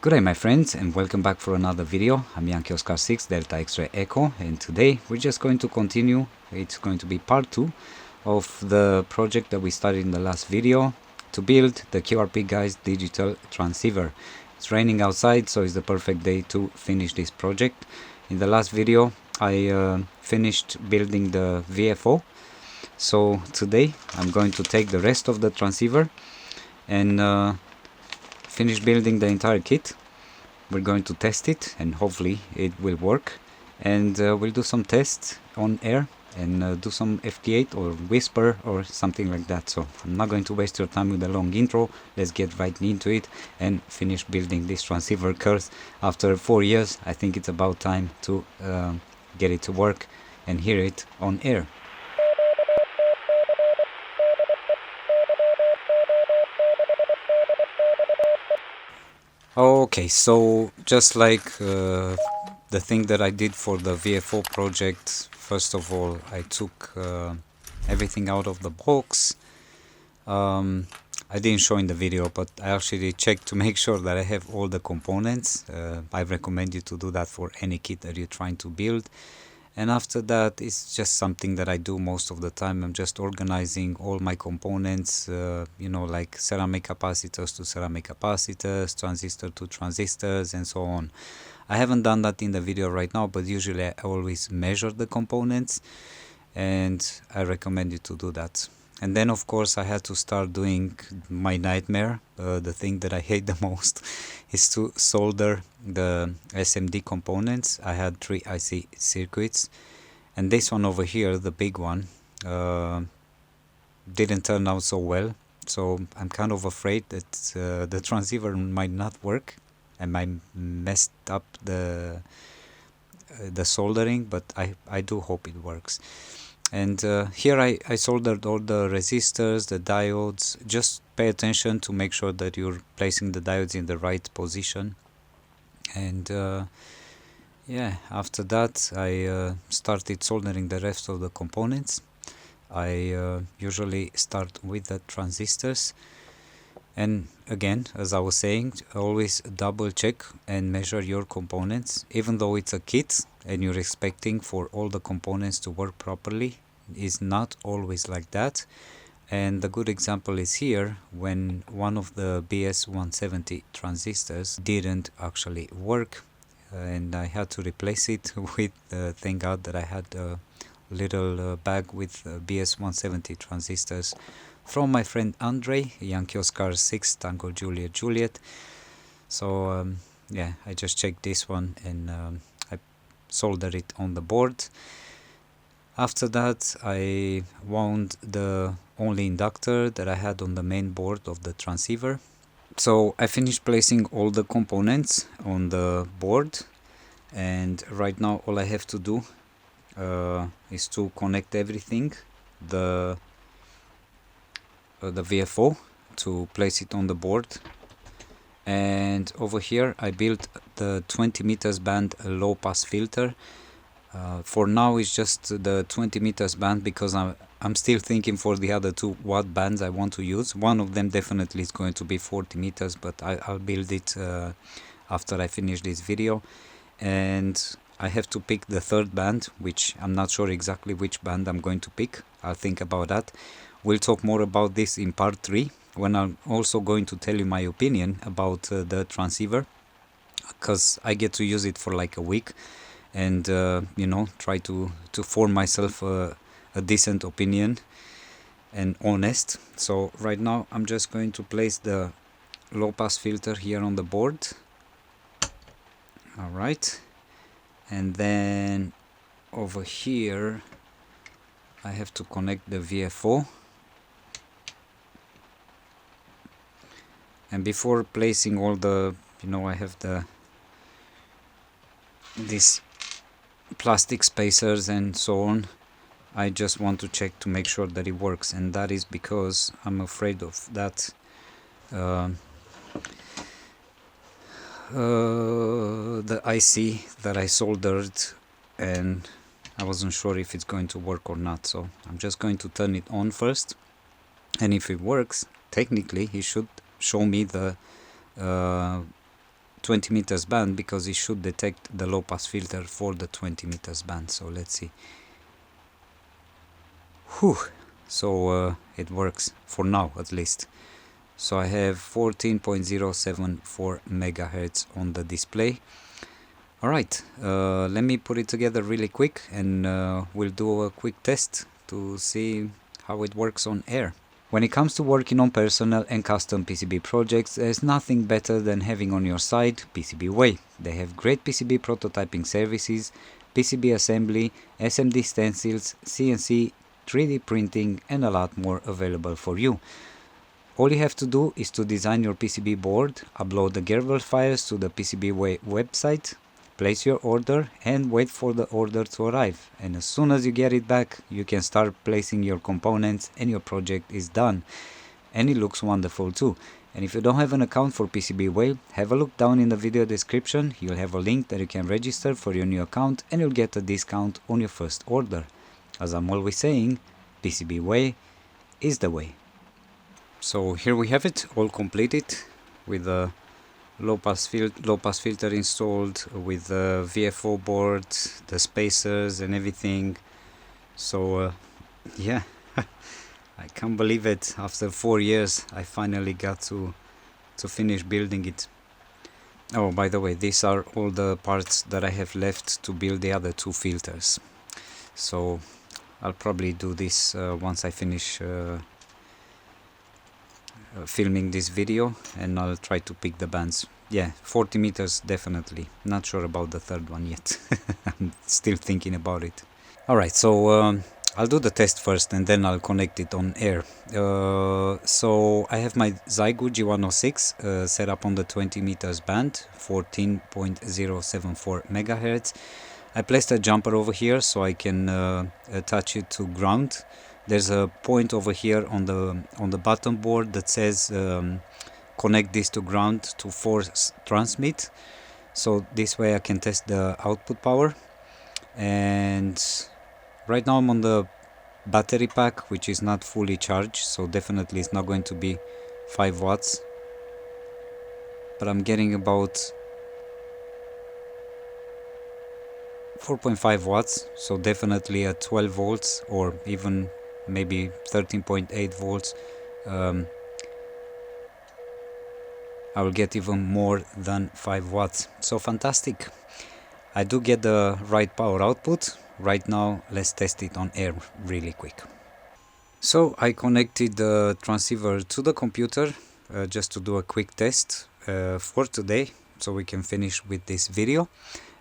Good day my friends, and welcome back for another video. I'm Xiegu G106 Delta X-Ray Echo, and today we're just going to continue. It's going to be part 2 of the project that we started in the last video to build the QRPGuys digital transceiver. It's raining outside, so it's the perfect day to finish this project. In the last video I finished building the VFO, so today I'm going to take the rest of the transceiver and finish building the entire kit. We're going to test it and hopefully it will work, and we'll do some tests on air and do some FT8 or whisper or something like that. So I'm not going to waste your time with a long intro. Let's get right into it and finish building this transceiver, because after 4 years I think it's about time to get it to work and hear it on air. Okay, so just like the thing that I did for the VFO project, first of all I took everything out of the box. I didn't show in the video, but I actually checked to make sure that I have all the components. I recommend you to do that for any kit that you're trying to build. And after that, it's just something that I do most of the time. I'm just organizing all my components, you know, like ceramic capacitors to ceramic capacitors, transistor to transistors, and so on. I haven't done that in the video right now, but usually I always measure the components, and I recommend you to do that. And then of course I had to start doing my nightmare. The thing that I hate the most is to solder the SMD components. I had 3 IC circuits, and this one over here, the big one, didn't turn out so well. So I'm kind of afraid that the transceiver might not work. I might messed up the soldering, but I do hope it works. And here I soldered all the resistors, the diodes. Just pay attention to make sure that you're placing the diodes in the right position. And yeah, after that I started soldering the rest of the components. I usually start with the transistors. And again, as I was saying, always double check and measure your components. Even though it's a kit and you're expecting for all the components to work properly, is not always like that. And the good example is here, when one of the BS170 transistors didn't actually work, and I had to replace it with, thank God that I had a little bag with BS170 transistors from my friend Andre, Xiegu G106 Tango Juliet Juliet. So yeah, I just checked this one and I soldered it on the board. After that I wound the only inductor that I had on the main board of the transceiver. So I finished placing all the components on the board, and right now all I have to do is to connect everything, the VFO, to place it on the board. And over here I built the 20 meters band low pass filter. For now it's just the 20 meters band, because I'm still thinking for the other 2 what bands I want to use. One of them definitely is going to be 40 meters, but I'll build it after I finish this video. And I have to pick the 3rd band, which I'm not sure exactly which band I'm going to pick. I'll think about that. We'll talk more about this in part 3, when I'm also going to tell you my opinion about the transceiver, because I get to use it for like a week and you know, try to form myself a decent opinion and honest. So right now I'm just going to place the low pass filter here on the board. Alright, and then over here I have to connect the VFO. And before placing all the, you know, I have these plastic spacers and so on. I just want to check to make sure that it works, and that is because I'm afraid of that the IC that I soldered, and I wasn't sure if it's going to work or not. So I'm just going to turn it on first, and if it works, technically it should show me the 20 meters band, because it should detect the low pass filter for the 20 meters band. So let's see. Whew. So it works for now at least. So I have 14.074 megahertz on the display. Alright, let me put it together really quick, and we'll do a quick test to see how it works on air. When it comes to working on personal and custom PCB projects, there's nothing better than having on your side pcbway. They have great PCB prototyping services, PCB assembly, SMD stencils, CNC, 3D printing, and a lot more available for you. All you have to do is to design your PCB board, upload the Gerber files to the pcbway website, place your order, and wait for the order to arrive. And as soon as you get it back, you can start placing your components and your project is done. And it looks wonderful too. And if you don't have an account for pcbway, have a look down in the video description. You'll have a link that you can register for your new account, and you'll get a discount on your first order. As I'm always saying, pcbway is the way. So here we have it, all completed, with the low pass filter installed, with the VFO board, the spacers and everything. So yeah, I can't believe it. After 4 years I finally got to finish building it. Oh, by the way, these are all the parts that I have left to build the other 2 filters. So I'll probably do this once I finish filming this video, and I'll try to pick the bands. Yeah, 40 meters definitely. Not sure about the third one yet. I'm still thinking about it. Alright, so I'll do the test first and then I'll connect it on air. So I have my Xiegu G106 set up on the 20 meters band, 14.074 megahertz. I placed a jumper over here so I can attach it to ground. There's a point over here on the bottom board that says connect this to ground to force transmit. So this way I can test the output power. And right now I'm on the battery pack, which is not fully charged, so definitely it's not going to be 5 watts. But I'm getting about 4.5 watts, so definitely at 12 volts or even maybe 13.8 volts I will get even more than 5 watts. So fantastic. I do get the right power output. Right now let's test it on air really quick. So I connected the transceiver to the computer just to do a quick test for today, so we can finish with this video.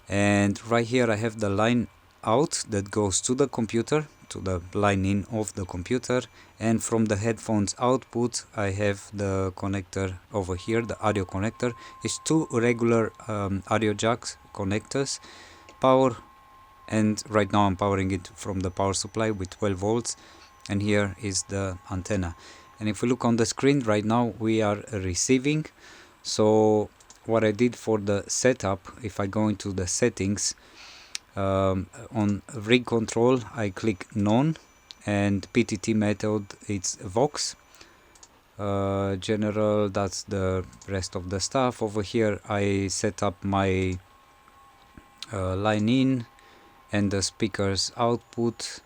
And right here I have the line out that goes to the computer, to the line in of the computer, and from the headphones output I have the connector over here, the audio connector. It's 2 regular audio jacks connectors, power, and right now I'm powering it from the power supply with 12 volts, and here is the antenna. And if we look on the screen right now, we are receiving. So what I did for the setup, if I go into the settings, on rig control I click none, and PTT method it's Vox. General, that's the rest of the stuff. Over here I set up my line in and the speakers output,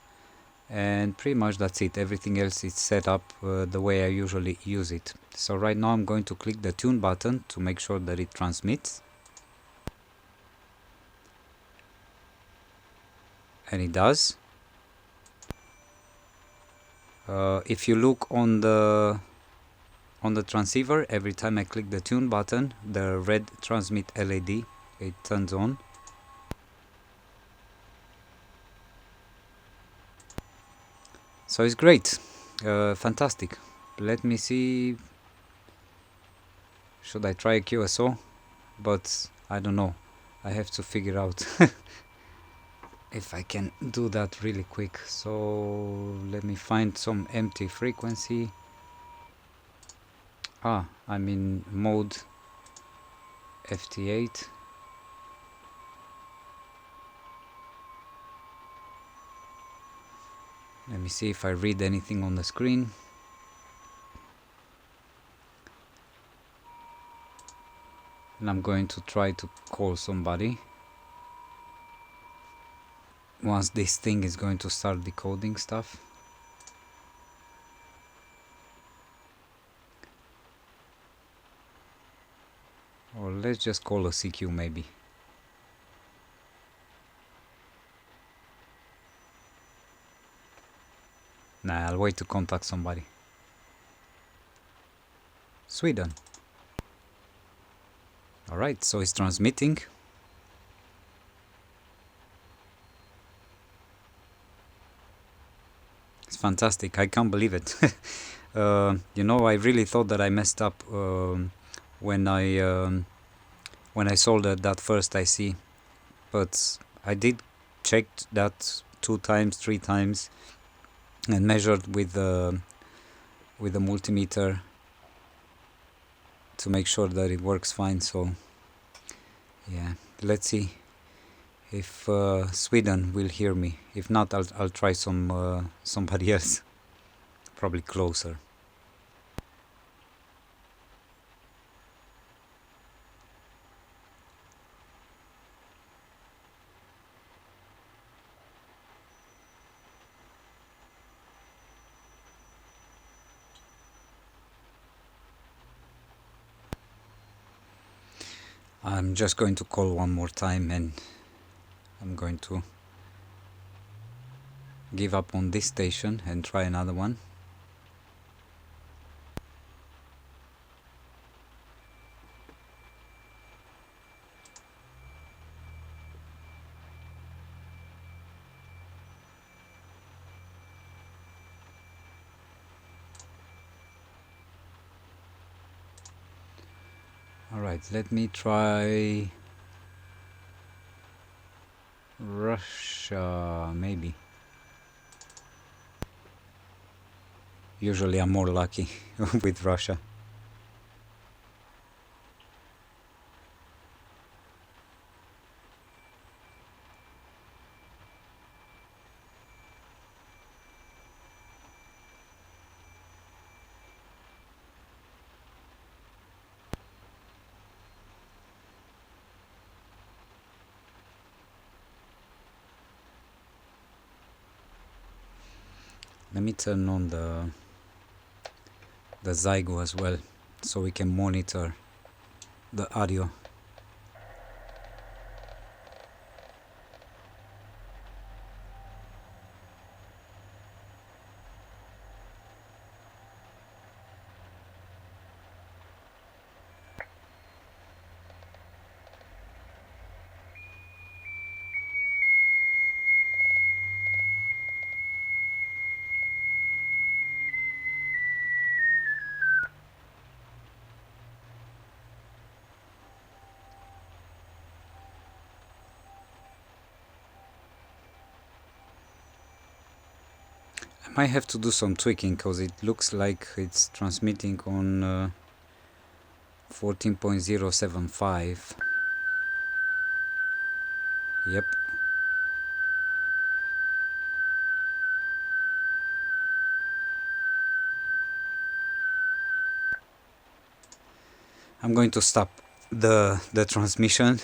and pretty much that's it. Everything else is set up the way I usually use it. So right now I'm going to click the tune button to make sure that it transmits. And it does. If you look on the transceiver, every time I click the tune button, the red transmit LED, it turns on. So it's great. Fantastic. Let me see. Should I try a QSO? But I don't know. I have to figure out if I can do that really quick. So let me find some empty frequency. I'm in mode FT8. Let me see if I read anything on the screen. and I'm going to try to call somebody once this thing is going to start decoding stuff. Or let's just call a CQ maybe. Nah, I'll wait to contact somebody. Sweden. Alright, so it's transmitting. It's fantastic, I can't believe it. You know, I really thought that I messed up when I soldered that first IC. But I did check that 2 times, 3 times and measured with the multimeter to make sure that it works fine. So yeah, let's see if Sweden will hear me. If not, I'll try somebody else, probably closer. I'm just going to call one more time and I'm going to give up on this station and try another one. Alright, let me try Russia, maybe. Usually I'm more lucky with Russia. Let me turn on the Xiegu as well, so we can monitor the audio. I might have to do some tweaking because it looks like it's transmitting on 14.075. Yep. I'm going to stop the transmission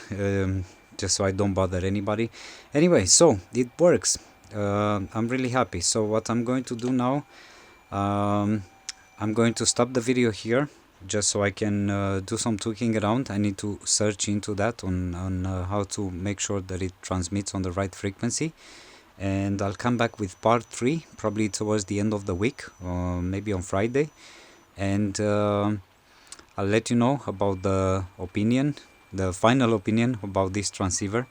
just so I don't bother anybody. Anyway, so it works. I'm really happy. So what I'm going to do now, I'm going to stop the video here just so I can do some tweaking around. I need to search into that on how to make sure that it transmits on the right frequency, and I'll come back with part 3 probably towards the end of the week, maybe on Friday, and I'll let you know about the opinion, the final opinion about this transceiver,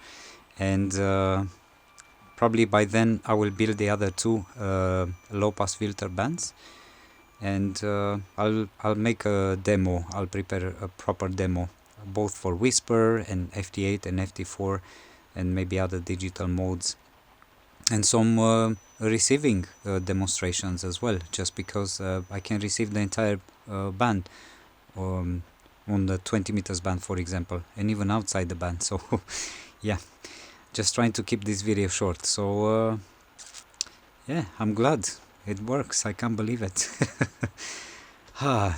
and probably by then I will build the other 2 low pass filter bands, and I'll make a demo. I'll prepare a proper demo both for Whisper and FT8 and FT4 and maybe other digital modes, and some receiving demonstrations as well, just because I can receive the entire band on the 20 meters band, for example, and even outside the band. So yeah, just trying to keep this video short. So yeah, I'm glad it works. I can't believe it.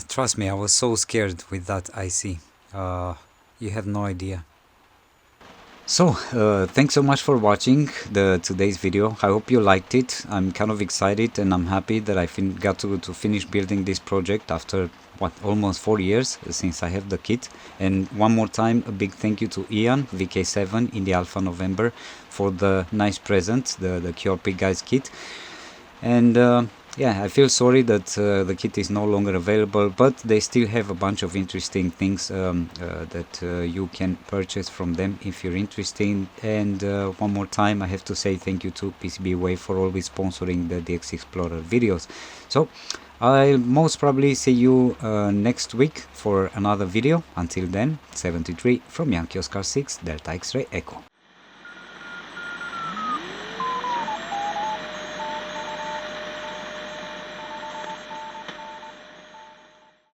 Trust me, I was so scared with that IC. You have no idea. So, thanks so much for watching today's video. I hope you liked it. I'm kind of excited and I'm happy that I got to finish building this project after almost 4 years since I have the kit. And one more time, a big thank you to Ian, VK7 in the Alpha November, for the nice present, the QRPGuys kit. And yeah, I feel sorry that the kit is no longer available, but they still have a bunch of interesting things that you can purchase from them if you're interested. And one more time, I have to say thank you to pcbway for always sponsoring the DX Explorer videos. So I'll most probably see you next week for another video. Until then, 73 from Yankee Oscar 6 Delta X-Ray Echo.